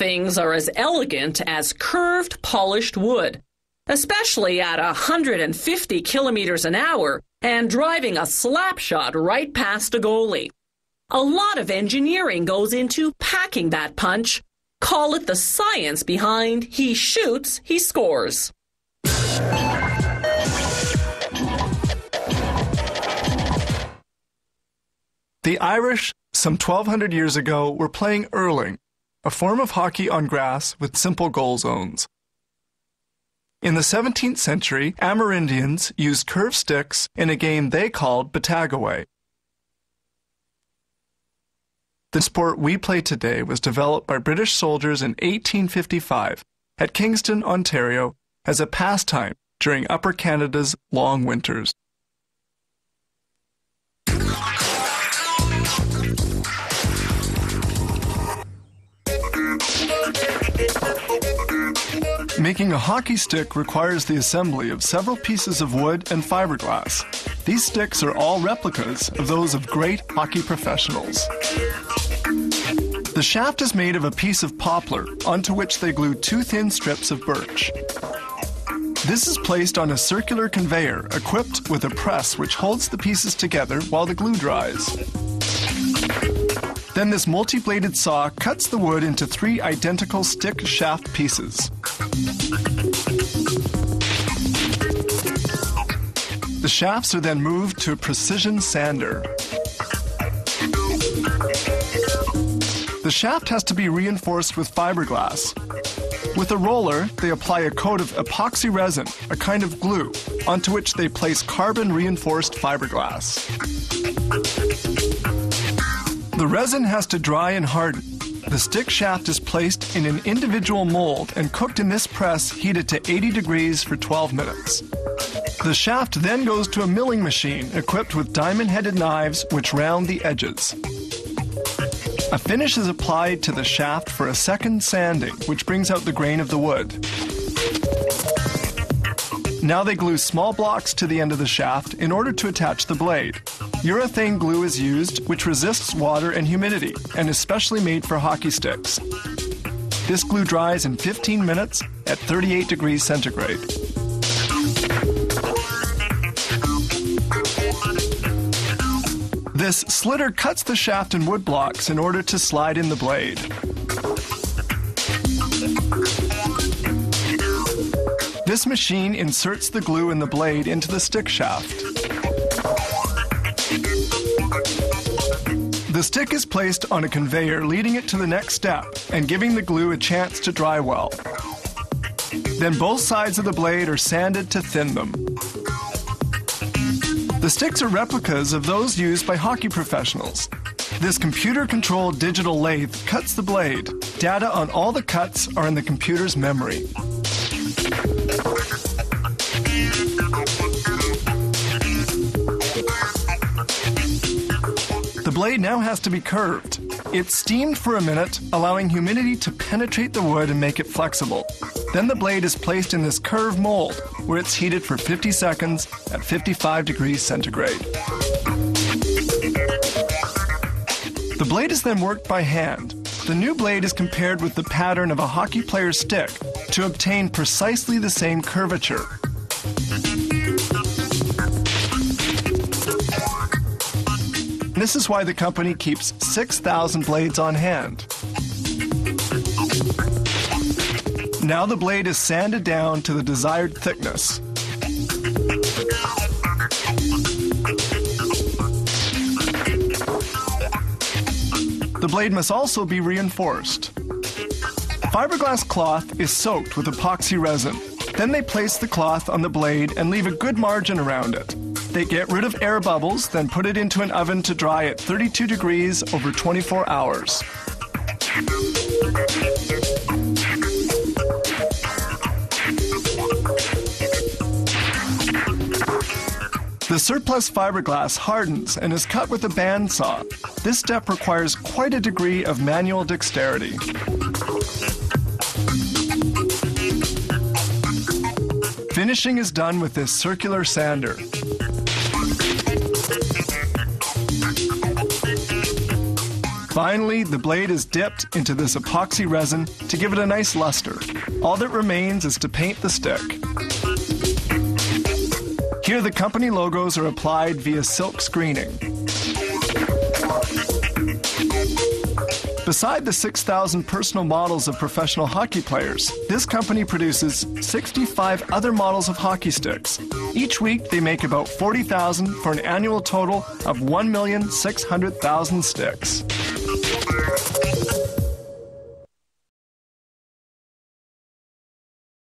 things are as elegant as curved, polished wood, especially at 150 kilometers an hour and driving a slap shot right past a goalie. A lot of engineering goes into packing that punch. Call it the science behind he shoots, he scores. The Irish, some 1,200 years ago, were playing hurling, a form of hockey on grass with simple goal zones. In the 17th century, Amerindians used curved sticks in a game they called batagaway. The sport we play today was developed by British soldiers in 1855 at Kingston, Ontario, as a pastime during Upper Canada's long winters. Making a hockey stick requires the assembly of several pieces of wood and fiberglass. These sticks are all replicas of those of great hockey professionals. The shaft is made of a piece of poplar onto which they glue two thin strips of birch. This is placed on a circular conveyor equipped with a press which holds the pieces together while the glue dries. Then this multi-bladed saw cuts the wood into 3 identical stick shaft pieces. The shafts are then moved to a precision sander. The shaft has to be reinforced with fiberglass. With a roller, they apply a coat of epoxy resin, a kind of glue, onto which they place carbon-reinforced fiberglass. The resin has to dry and harden. The stick shaft is placed in an individual mold and cooked in this press heated to 80 degrees for 12 minutes. The shaft then goes to a milling machine equipped with diamond-headed knives which round the edges. A finish is applied to the shaft for a second sanding, which brings out the grain of the wood. Now they glue small blocks to the end of the shaft in order to attach the blade. Urethane glue is used, which resists water and humidity, and is specially made for hockey sticks. This glue dries in 15 minutes at 38 degrees centigrade. This slitter cuts the shaft in wood blocks in order to slide in the blade. This machine inserts the glue in the blade into the stick shaft. The stick is placed on a conveyor leading it to the next step and giving the glue a chance to dry well. Then both sides of the blade are sanded to thin them. The sticks are replicas of those used by hockey professionals. This computer-controlled digital lathe cuts the blade. Data on all the cuts are in the computer's memory. The blade now has to be curved. It's steamed for a minute, allowing humidity to penetrate the wood and make it flexible. Then the blade is placed in this curved mold, where it's heated for 50 seconds at 55 degrees centigrade. The blade is then worked by hand. The new blade is compared with the pattern of a hockey player's stick to obtain precisely the same curvature. This is why the company keeps 6,000 blades on hand. Now the blade is sanded down to the desired thickness. The blade must also be reinforced. Fiberglass cloth is soaked with epoxy resin. Then they place the cloth on the blade and leave a good margin around it. They get rid of air bubbles, then put it into an oven to dry at 32 degrees over 24 hours. The surplus fiberglass hardens and is cut with a bandsaw. This step requires quite a degree of manual dexterity. Finishing is done with this circular sander. Finally, the blade is dipped into this epoxy resin to give it a nice luster. All that remains is to paint the stick. Here, the company logos are applied via silk screening. Beside the 6,000 personal models of professional hockey players, this company produces 65 other models of hockey sticks. Each week, they make about 40,000 for an annual total of 1,600,000 sticks.